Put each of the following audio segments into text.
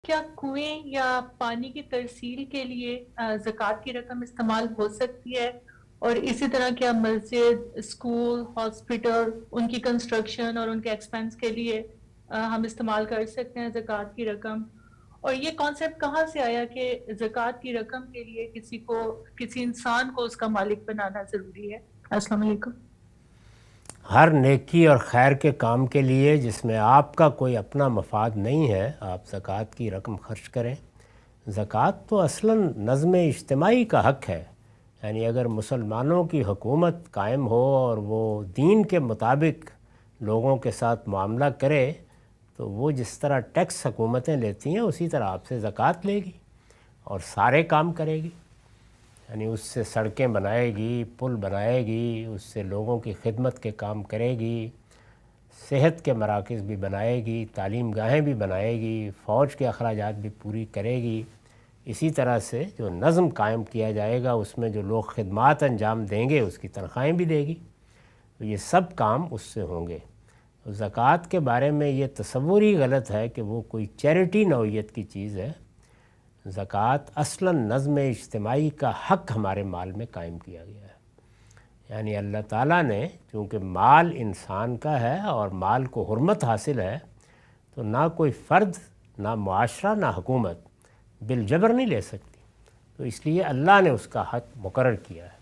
کیا کنویں یا پانی کی ترسیل کے لیے زکوٰۃ کی رقم استعمال ہو سکتی ہے؟ اور اسی طرح کیا مسجد، اسکول، ہاسپٹل، ان کی کنسٹرکشن اور ان کے ایکسپینس کے لیے ہم استعمال کر سکتے ہیں زکوٰۃ کی رقم؟ اور یہ کانسیپٹ کہاں سے آیا کہ زکوٰۃ کی رقم کے لیے کسی انسان کو اس کا مالک بنانا ضروری ہے؟ السلام علیکم۔ ہر نیکی اور خیر کے کام کے لیے جس میں آپ کا کوئی اپنا مفاد نہیں ہے آپ زکوٰۃ کی رقم خرچ کریں۔ زکوٰۃ تو اصلاً نظم اجتماعی کا حق ہے، یعنی اگر مسلمانوں کی حکومت قائم ہو اور وہ دین کے مطابق لوگوں کے ساتھ معاملہ کرے تو وہ جس طرح ٹیکس حکومتیں لیتی ہیں اسی طرح آپ سے زکوٰۃ لے گی اور سارے کام کرے گی، یعنی اس سے سڑکیں بنائے گی، پل بنائے گی، اس سے لوگوں کی خدمت کے کام کرے گی، صحت کے مراکز بھی بنائے گی، تعلیم گاہیں بھی بنائے گی، فوج کے اخراجات بھی پوری کرے گی۔ اسی طرح سے جو نظم قائم کیا جائے گا اس میں جو لوگ خدمات انجام دیں گے اس کی تنخواہیں بھی دے گی، تو یہ سب کام اس سے ہوں گے۔ زکوٰۃ کے بارے میں یہ تصور ہی غلط ہے کہ وہ کوئی چیریٹی نوعیت کی چیز ہے۔ زکوٰۃ اصلاً نظم اجتماعی کا حق ہمارے مال میں قائم کیا گیا ہے، یعنی اللہ تعالیٰ نے چونکہ مال انسان کا ہے اور مال کو حرمت حاصل ہے تو نہ کوئی فرد، نہ معاشرہ، نہ حکومت بالجبر نہیں لے سکتی، تو اس لیے اللہ نے اس کا حق مقرر کیا ہے۔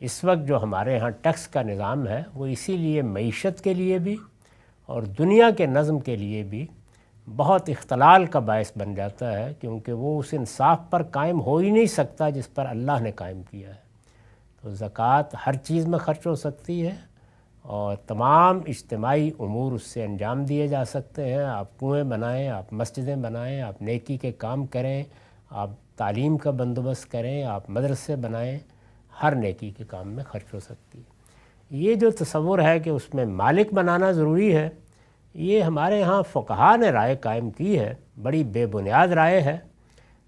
اس وقت جو ہمارے ہاں ٹیکس کا نظام ہے وہ اسی لیے معیشت کے لیے بھی اور دنیا کے نظم کے لیے بھی بہت اختلال کا باعث بن جاتا ہے، کیونکہ وہ اس انصاف پر قائم ہو ہی نہیں سکتا جس پر اللہ نے قائم کیا ہے۔ تو زکوٰۃ ہر چیز میں خرچ ہو سکتی ہے اور تمام اجتماعی امور اس سے انجام دیے جا سکتے ہیں۔ آپ کنویں بنائیں، آپ مسجدیں بنائیں، آپ نیکی کے کام کریں، آپ تعلیم کا بندوبست کریں، آپ مدرسے بنائیں، ہر نیکی کے کام میں خرچ ہو سکتی ہے۔ یہ جو تصور ہے کہ اس میں مالک بنانا ضروری ہے، یہ ہمارے ہاں فقہا نے رائے قائم کی ہے، بڑی بے بنیاد رائے ہے۔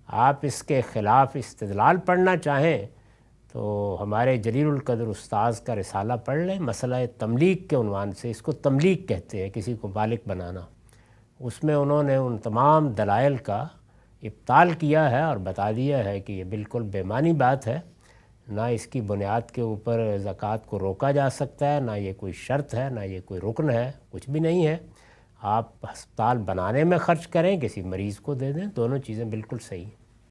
آپ اس کے خلاف استدلال پڑھنا چاہیں تو ہمارے جلیل القدر استاذ کا رسالہ پڑھ لیں، مسئلہ تملیک کے عنوان سے، اس کو تملیک کہتے ہیں، کسی کو مالک بنانا۔ اس میں انہوں نے ان تمام دلائل کا ابطال کیا ہے اور بتا دیا ہے کہ یہ بالکل بے معنی بات ہے، نہ اس کی بنیاد کے اوپر زکوٰۃ کو روکا جا سکتا ہے، نہ یہ کوئی شرط ہے، نہ یہ کوئی رکن ہے، کچھ بھی نہیں ہے۔ آپ ہسپتال بنانے میں خرچ کریں، کسی مریض کو دے دیں، دونوں چیزیں بالکل صحیح ہیں۔